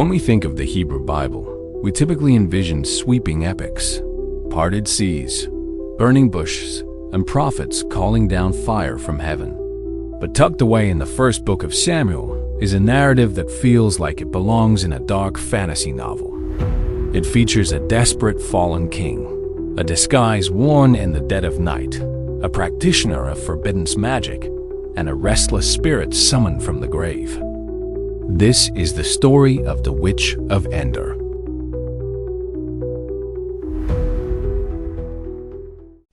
When we think of the Hebrew Bible, we typically envision sweeping epics, parted seas, burning bushes, and prophets calling down fire from heaven. But tucked away in the first book of Samuel is a narrative that feels like it belongs in a dark fantasy novel. It features a desperate fallen king, a disguise worn in the dead of night, a practitioner of forbidden magic, and a restless spirit summoned from the grave. This is the story of the Witch of Endor.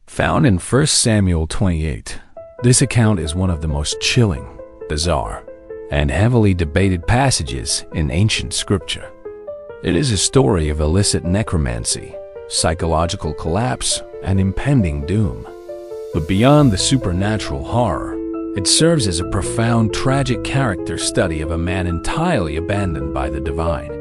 Found in 1 Samuel 28, this account is one of the most chilling, bizarre, and heavily debated passages in ancient scripture. It is a story of illicit necromancy, psychological collapse, and impending doom. But beyond the supernatural horror, it serves as a profound, tragic character study of a man entirely abandoned by the divine.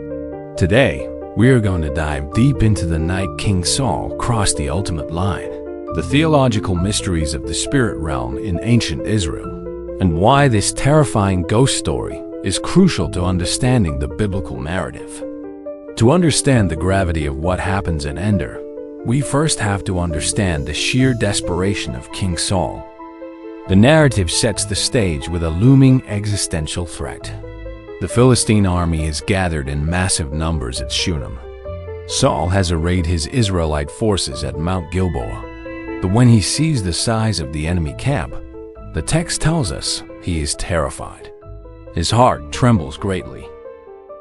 Today, we are going to dive deep into the night King Saul crossed the ultimate line, the theological mysteries of the spirit realm in ancient Israel, and why this terrifying ghost story is crucial to understanding the biblical narrative. To understand the gravity of what happens in Endor, we first have to understand the sheer desperation of King Saul. The narrative sets the stage with a looming existential threat. The Philistine army is gathered in massive numbers at Shunem. Saul has arrayed his Israelite forces at Mount Gilboa, but when he sees the size of the enemy camp, the text tells us he is terrified. His heart trembles greatly.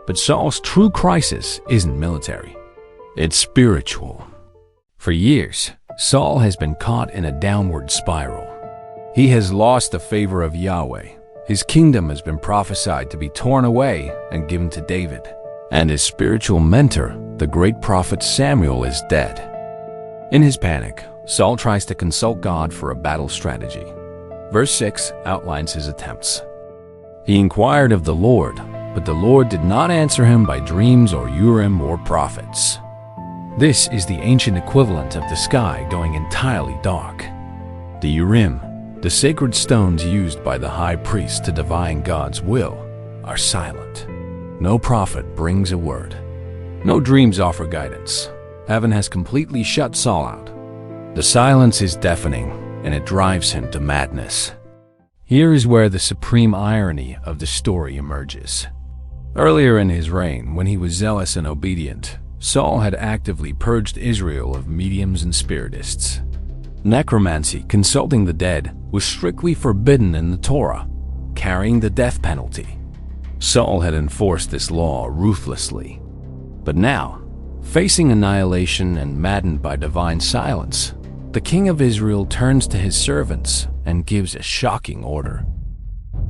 But Saul's true crisis isn't military. It's spiritual. For years, Saul has been caught in a downward spiral. He has lost the favor of Yahweh. His kingdom has been prophesied to be torn away and given to David. And his spiritual mentor, the great prophet Samuel, is dead. In his panic, Saul tries to consult God for a battle strategy. Verse 6 outlines his attempts. He inquired of the Lord, but the Lord did not answer him by dreams or Urim or prophets. This is the ancient equivalent of the sky going entirely dark. The Urim, the sacred stones used by the high priest to divine God's will, are silent. No prophet brings a word. No dreams offer guidance. Heaven has completely shut Saul out. The silence is deafening, and it drives him to madness. Here is where the supreme irony of the story emerges. Earlier in his reign, when he was zealous and obedient, Saul had actively purged Israel of mediums and spiritists. Necromancy, consulting the dead, was strictly forbidden in the Torah, carrying the death penalty. Saul had enforced this law ruthlessly. But now, facing annihilation and maddened by divine silence, the king of Israel turns to his servants and gives a shocking order.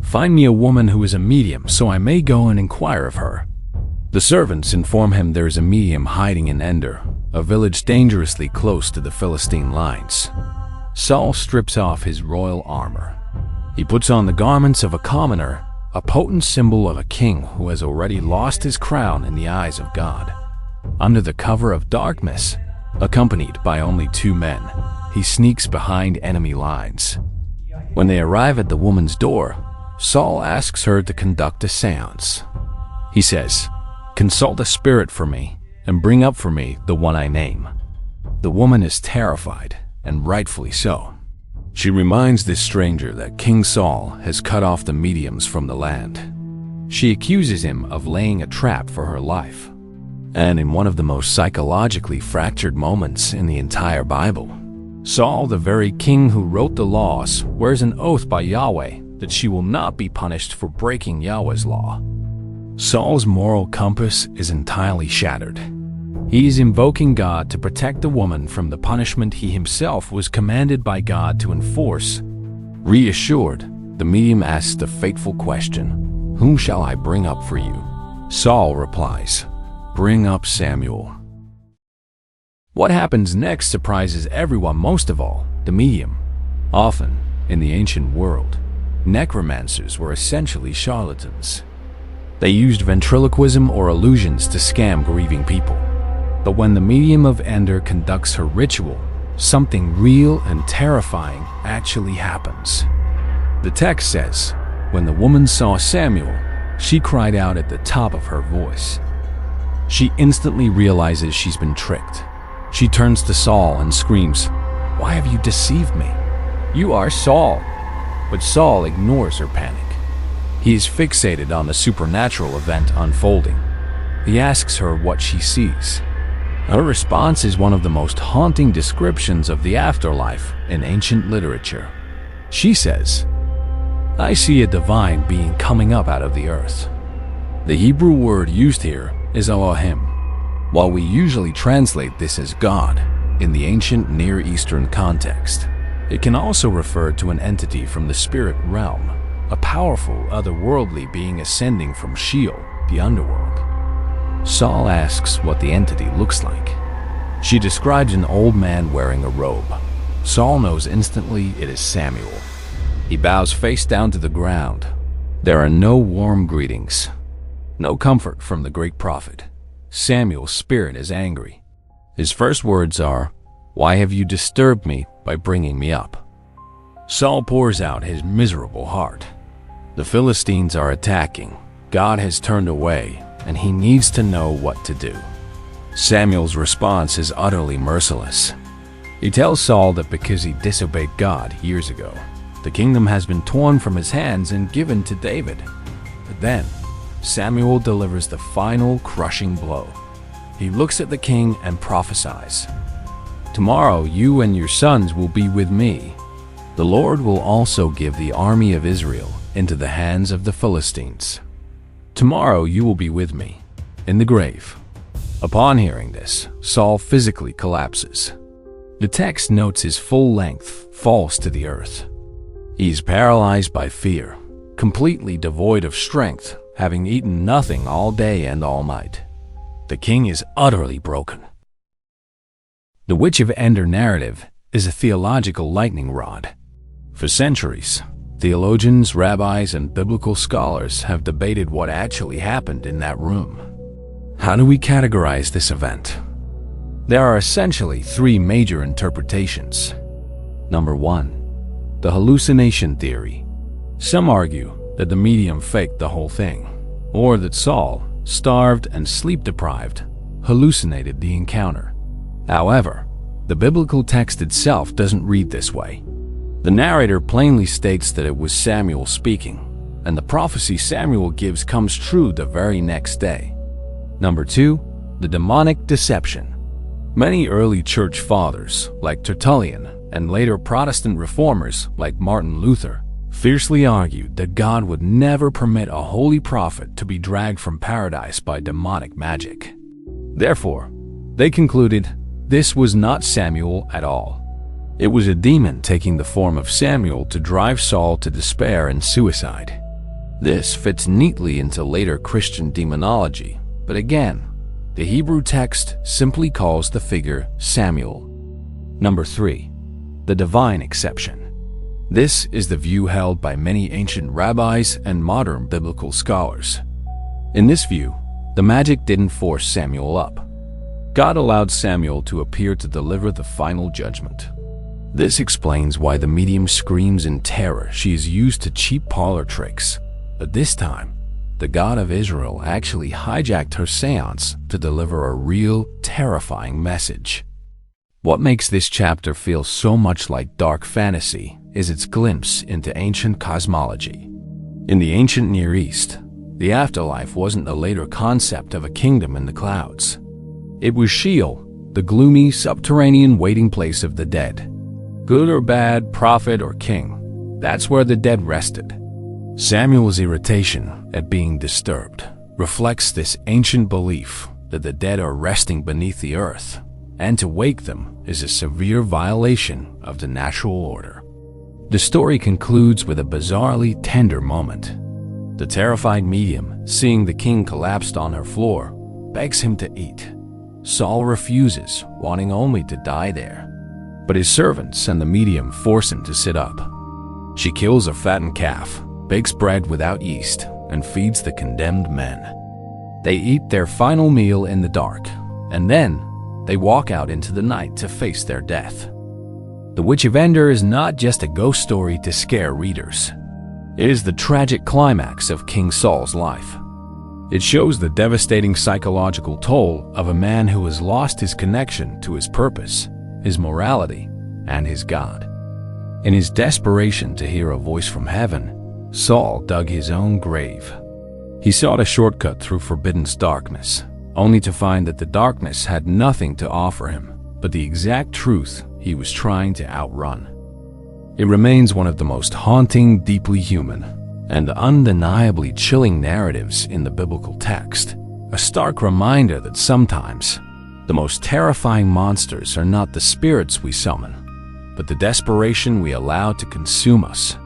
"Find me a woman who is a medium, so I may go and inquire of her." The servants inform him there is a medium hiding in Endor, a village dangerously close to the Philistine lines. Saul strips off his royal armor. He puts on the garments of a commoner, a potent symbol of a king who has already lost his crown in the eyes of God. Under the cover of darkness, accompanied by only 2 men, he sneaks behind enemy lines. When they arrive at the woman's door, Saul asks her to conduct a seance. He says, "Consult a spirit for me, and bring up for me the one I name." The woman is terrified, and rightfully so. She reminds this stranger that King Saul has cut off the mediums from the land. She accuses him of laying a trap for her life. And in one of the most psychologically fractured moments in the entire Bible, Saul, the very king who wrote the laws, swears an oath by Yahweh that she will not be punished for breaking Yahweh's law. Saul's moral compass is entirely shattered. He is invoking God to protect the woman from the punishment he himself was commanded by God to enforce. Reassured, the medium asks the fateful question, "Whom shall I bring up for you?" Saul replies, "Bring up Samuel." What happens next surprises everyone, most of all, the medium. Often, in the ancient world, necromancers were essentially charlatans. They used ventriloquism or illusions to scam grieving people. But when the medium of Endor conducts her ritual, something real and terrifying actually happens. The text says, "When the woman saw Samuel, she cried out at the top of her voice." She instantly realizes she's been tricked. She turns to Saul and screams, "Why have you deceived me? You are Saul." But Saul ignores her panic. He is fixated on the supernatural event unfolding. He asks her what she sees. Her response is one of the most haunting descriptions of the afterlife in ancient literature. She says, "I see a divine being coming up out of the earth." The Hebrew word used here is Elohim. While we usually translate this as God in the ancient Near Eastern context, it can also refer to an entity from the spirit realm, a powerful otherworldly being ascending from Sheol, the underworld. Saul asks what the entity looks like. She describes an old man wearing a robe. Saul knows instantly it is Samuel. He bows face down to the ground. There are no warm greetings, no comfort from the great prophet. Samuel's spirit is angry. His first words are, "Why have you disturbed me by bringing me up?" Saul pours out his miserable heart. The Philistines are attacking. God has turned away, and he needs to know what to do. Samuel's response is utterly merciless. He tells Saul that because he disobeyed God years ago, the kingdom has been torn from his hands and given to David. But then, Samuel delivers the final crushing blow. He looks at the king and prophesies, "Tomorrow you and your sons will be with me. The Lord will also give the army of Israel into the hands of the Philistines. Tomorrow you will be with me in the grave." Upon hearing this, Saul physically collapses. The text notes his full length falls to the earth. He is paralyzed by fear, completely devoid of strength, having eaten nothing all day and all night. The king is utterly broken. The Witch of Endor narrative is a theological lightning rod. For centuries, theologians, rabbis, and biblical scholars have debated what actually happened in that room. How do we categorize this event? There are essentially three major interpretations. Number one, the hallucination theory. Some argue that the medium faked the whole thing, or that Saul, starved and sleep-deprived, hallucinated the encounter. However, the biblical text itself doesn't read this way. The narrator plainly states that it was Samuel speaking, and the prophecy Samuel gives comes true the very next day. Number two, the demonic deception. Many early church fathers, like Tertullian, and later Protestant reformers, like Martin Luther, fiercely argued that God would never permit a holy prophet to be dragged from paradise by demonic magic. Therefore, they concluded this was not Samuel at all. It was a demon taking the form of Samuel to drive Saul to despair and suicide. This fits neatly into later Christian demonology, but again, the Hebrew text simply calls the figure Samuel. Number three, the divine exception. This is the view held by many ancient rabbis and modern biblical scholars. In this view, the magic didn't force Samuel up. God allowed Samuel to appear to deliver the final judgment. This explains why the medium screams in terror she is used to cheap parlor tricks. But this time, the God of Israel actually hijacked her seance to deliver a real, terrifying message. What makes this chapter feel so much like dark fantasy is its glimpse into ancient cosmology. In the ancient Near East, the afterlife wasn't a later concept of a kingdom in the clouds. It was Sheol, the gloomy, subterranean waiting place of the dead. Good or bad, prophet or king, that's where the dead rested. Samuel's irritation at being disturbed reflects this ancient belief that the dead are resting beneath the earth, and to wake them is a severe violation of the natural order. The story concludes with a bizarrely tender moment. The terrified medium, seeing the king collapsed on her floor, begs him to eat. Saul refuses, wanting only to die there. But his servants and the medium force him to sit up. She kills a fattened calf, bakes bread without yeast, and feeds the condemned men. They eat their final meal in the dark, and then they walk out into the night to face their death. The Witch of Endor is not just a ghost story to scare readers. It is the tragic climax of King Saul's life. It shows the devastating psychological toll of a man who has lost his connection to his purpose, his morality, and his God. In his desperation to hear a voice from heaven, Saul dug his own grave. He sought a shortcut through forbidden darkness, only to find that the darkness had nothing to offer him but the exact truth he was trying to outrun. It remains one of the most haunting, deeply human, and undeniably chilling narratives in the biblical text, a stark reminder that sometimes the most terrifying monsters are not the spirits we summon, but the desperation we allow to consume us.